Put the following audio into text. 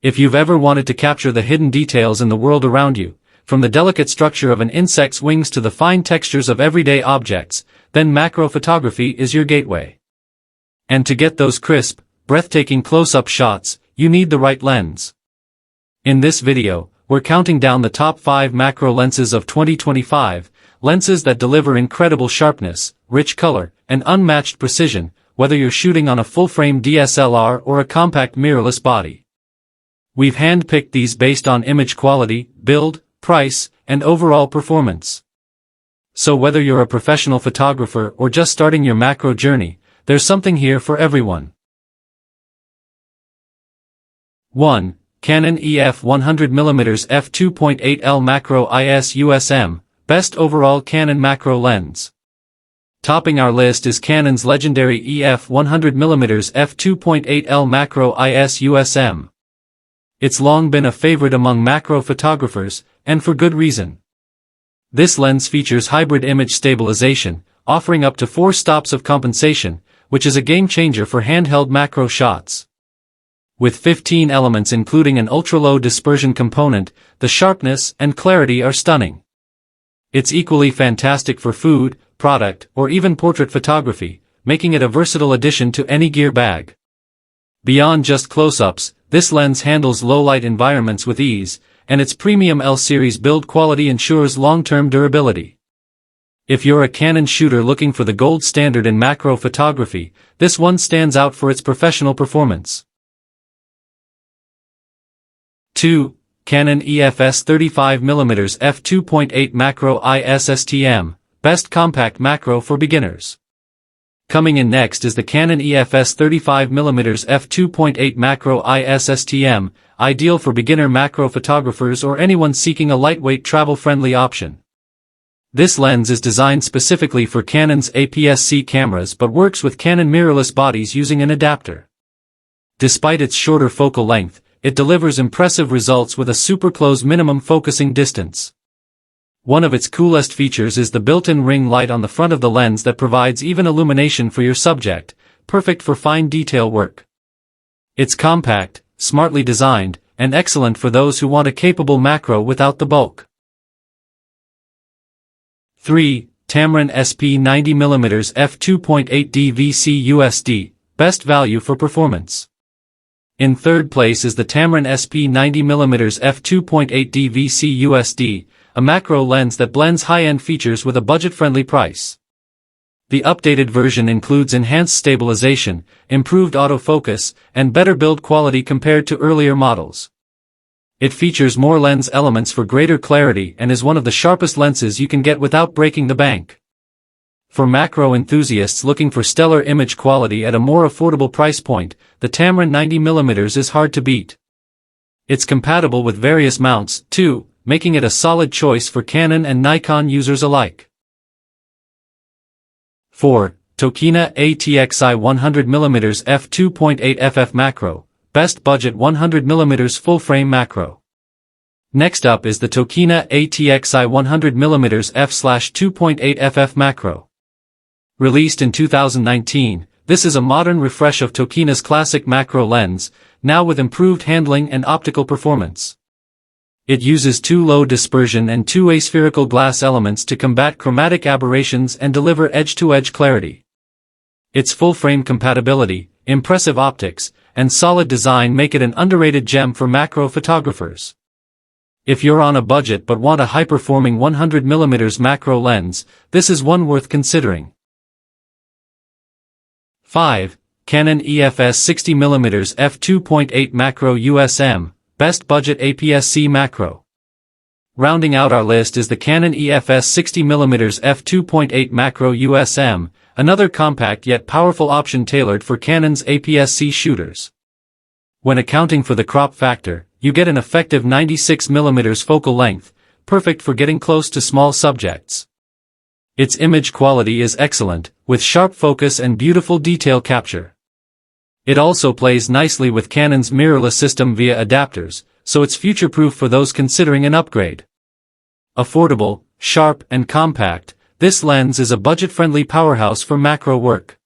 If you've ever wanted to capture the hidden details in the world around you, from the delicate structure of an insect's wings to the fine textures of everyday objects, then macro photography is your gateway. And to get those crisp, breathtaking close-up shots, you need the right lens. In this video, we're counting down the top 5 macro lenses of 2025, lenses that deliver incredible sharpness, rich color, and unmatched precision, whether you're shooting on a full-frame DSLR or a compact mirrorless body. We've handpicked these based on image quality, build, price, and overall performance. So whether you're a professional photographer or just starting your macro journey, there's something here for everyone. 1. Canon EF 100mm f2.8L Macro IS USM, Best Overall Canon Macro Lens. Topping our list is Canon's legendary EF 100mm f2.8L Macro IS USM. It's long been a favorite among macro photographers, and for good reason. This lens features hybrid image stabilization, offering up to 4 stops of compensation, which is a game-changer for handheld macro shots. With 15 elements including an ultra-low dispersion component, the sharpness and clarity are stunning. It's equally fantastic for food, product, or even portrait photography, making it a versatile addition to any gear bag. Beyond just close-ups, this lens handles low-light environments with ease, and its premium L-series build quality ensures long-term durability. If you're a Canon shooter looking for the gold standard in macro photography, this one stands out for its professional performance. 2. Canon EFS 35mm f2.8 Macro ISSTM, Best Compact Macro for Beginners. Coming in next is the Canon EFS 35mm f2.8 Macro ISSTM, ideal for beginner macro photographers or anyone seeking a lightweight travel-friendly option. This lens is designed specifically for Canon's APS-C cameras but works with Canon mirrorless bodies using an adapter. Despite its shorter focal length, it delivers impressive results with a super-close minimum focusing distance. One of its coolest features is the built-in ring light on the front of the lens that provides even illumination for your subject, perfect for fine detail work. It's compact, smartly designed, and excellent for those who want a capable macro without the bulk. 3. Tamron SP 90mm f2.8 DVC USD, Best Value for Performance. In third place is the Tamron SP 90mm f2.8 DVC USD, a macro lens that blends high-end features with a budget-friendly price. The updated version includes enhanced stabilization, improved autofocus, and better build quality compared to earlier models. It features more lens elements for greater clarity and is one of the sharpest lenses you can get without breaking the bank. For macro enthusiasts looking for stellar image quality at a more affordable price point, the Tamron 90mm is hard to beat. It's compatible with various mounts, too, making it a solid choice for Canon and Nikon users alike. 4. Tokina ATXI 100mm f2.8 FF Macro, Best Budget 100mm Full-Frame Macro. Next up is the Tokina ATXI 100mm f/2.8 FF Macro. Released in 2019, this is a modern refresh of Tokina's classic macro lens, now with improved handling and optical performance. It uses 2 low dispersion and 2 aspherical glass elements to combat chromatic aberrations and deliver edge-to-edge clarity. Its full-frame compatibility, impressive optics, and solid design make it an underrated gem for macro photographers. If you're on a budget but want a high-performing 100mm macro lens, this is one worth considering. 5. Canon EFS 60mm f2.8 Macro USM, Best Budget APS-C Macro. Rounding out our list is the Canon EFS 60mm f2.8 Macro USM, another compact yet powerful option tailored for Canon's APS-C shooters. When accounting for the crop factor, you get an effective 96mm focal length, perfect for getting close to small subjects. Its image quality is excellent, with sharp focus and beautiful detail capture. It also plays nicely with Canon's mirrorless system via adapters, so it's future-proof for those considering an upgrade. Affordable, sharp, and compact, this lens is a budget-friendly powerhouse for macro work.